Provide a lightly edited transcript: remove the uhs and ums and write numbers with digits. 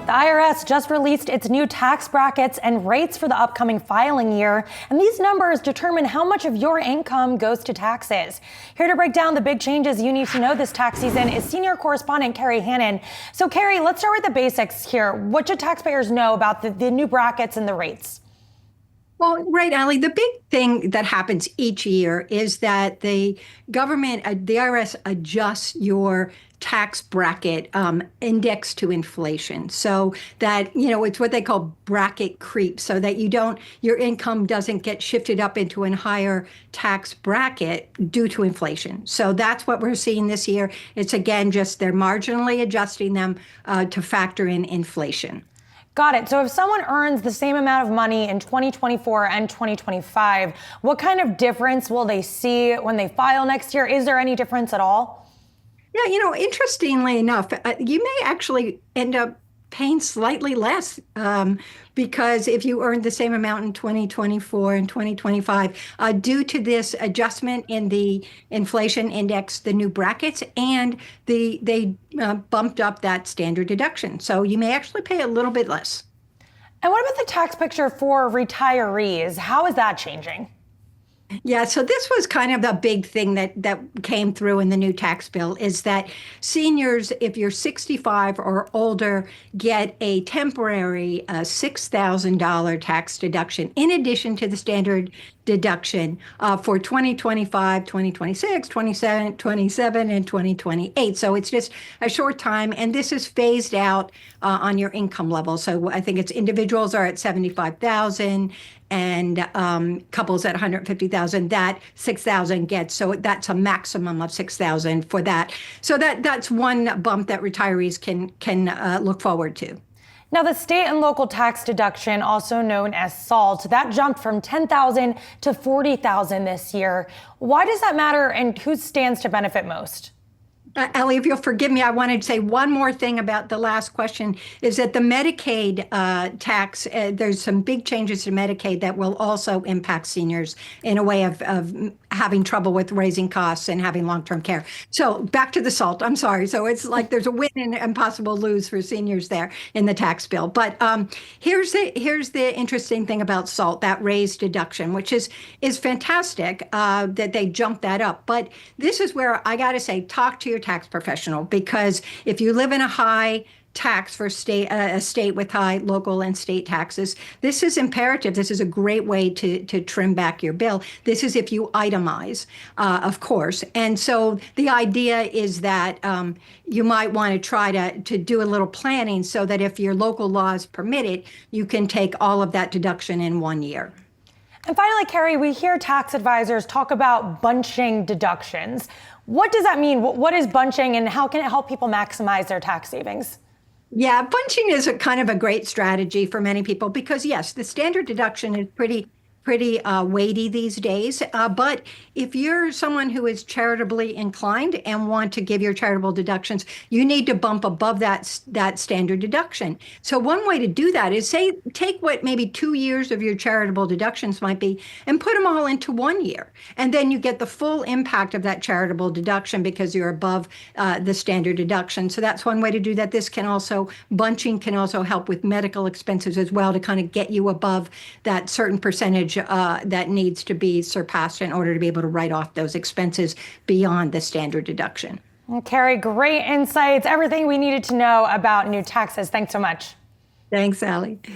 The IRS just released its new tax brackets and rates for the upcoming filing year, and these numbers determine how much of your income goes to taxes. Here to break down the big changes you need to know this tax season is senior correspondent Kerry Hannon. So Kerry, let's start with the basics here. What should taxpayers know about the new brackets and the rates? Well, right, Allie, the big thing that happens each year is that the government, the IRS adjusts your tax bracket index to inflation, so that, it's what they call bracket creep, so that your income doesn't get shifted up into a higher tax bracket due to inflation. So that's what we're seeing this year. It's again, just they're marginally adjusting them to factor in inflation. Got it. So if someone earns the same amount of money in 2024 and 2025, what kind of difference will they see when they file next year? Is there any difference at all? Yeah, interestingly enough, you may actually end up paying slightly less because if you earned the same amount in 2024 and 2025, due to this adjustment in the inflation index, the new brackets, and they bumped up that standard deduction. So you may actually pay a little bit less. And what about the tax picture for retirees? How is that changing? Yeah, so this was kind of the big thing that came through in the new tax bill, is that seniors, if you're 65 or older, get a temporary $6,000 tax deduction in addition to the standard deduction for 2025, 2026, 27, and 2028. So it's just a short time, and this is phased out on your income level. So I think it's individuals are at 75,000 and couples at 150,000. That 6,000 gets, so that's a maximum of 6,000 for that. So that's one bump that retirees can look forward to. Now, the state and local tax deduction, also known as SALT, that jumped from $10,000 to $40,000 this year. Why does that matter, and who stands to benefit most? Allie, if you'll forgive me, I wanted to say one more thing about the last question, is that the Medicaid tax, there's some big changes to Medicaid that will also impact seniors in a way of having trouble with raising costs and having long-term care. So back to the SALT, I'm sorry. So it's like there's a win and impossible lose for seniors there in the tax bill. But here's the interesting thing about SALT, that raised deduction, which is fantastic that they jumped that up. But this is where I got to say, talk to your tax professional, because if you live in a high tax for a state with high local and state taxes, this is imperative. This is a great way to trim back your bill. This is if you itemize, of course. And so the idea is that you might want to try to do a little planning so that if your local laws permit it, you can take all of that deduction in 1 year. And finally, Kerry, we hear tax advisors talk about bunching deductions. What does that mean? What is bunching, and how can it help people maximize their tax savings? Yeah, bunching is a kind of a great strategy for many people because, yes, the standard deduction is pretty weighty these days. But if you're someone who is charitably inclined and want to give your charitable deductions, you need to bump above that standard deduction. So one way to do that is take what maybe 2 years of your charitable deductions might be and put them all into 1 year. And then you get the full impact of that charitable deduction because you're above the standard deduction. So that's one way to do that. Bunching can also help with medical expenses as well, to kind of get you above that certain percentage that needs to be surpassed in order to be able to write off those expenses beyond the standard deduction. Well, Kerry, great insights, everything we needed to know about new taxes. Thanks so much. Thanks, Allie.